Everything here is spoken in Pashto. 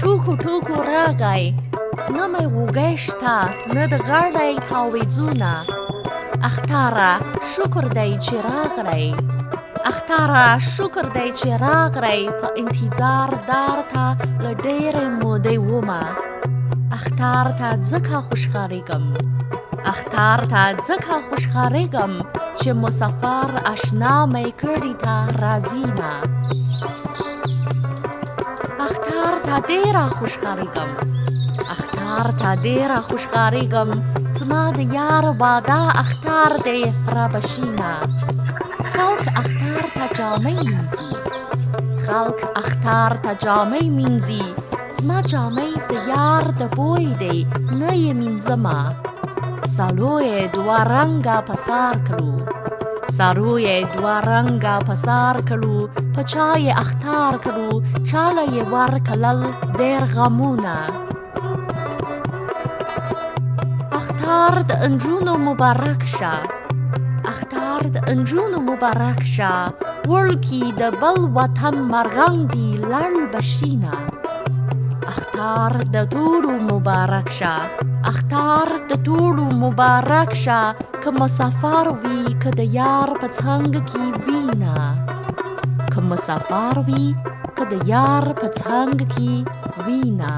ټوکو ټوکو راغی، نه مې وږی شته نه د غاړې تاویزونه. اختاره شکر دی چې راغلی، اختاره شکر دی چې راغلی، په انتظار دارته له ډېرې مودې ومه. اختر ته ځکه خوشحالیږم، اختر ته ځکه خوشحالیږم چې مسافر اشنا مې کړي ته راځي نه. اختر ته ډېره خوشحالیږم، اختر ته ډېره خوشحالیږم، زما د یار واده اختر دی را بشینه. خلک اختر ته جامې مینځي، خلک اختر ته جامې مینځي، زما جامې د یار د بوی دی نه یې مینځمه. سالو یې دوه رنګه په سر کړو، سالو یې دوه رنګه په سر کړو، په چا یې اختر کړو، چاله یې ورکړل ډېر غمونه. اختر د نجونو مبارک شه، اختر د نجونو مبارک شه، وړکي د بل وطن مرغان دي لړ بشینه. اختر د ټولو مبارک شه، اختر د ټولو مبارک شه، که مسافر وي که د یار په څنګ کې وینه، که مسافر وي که د یار په څنګ کې وینه.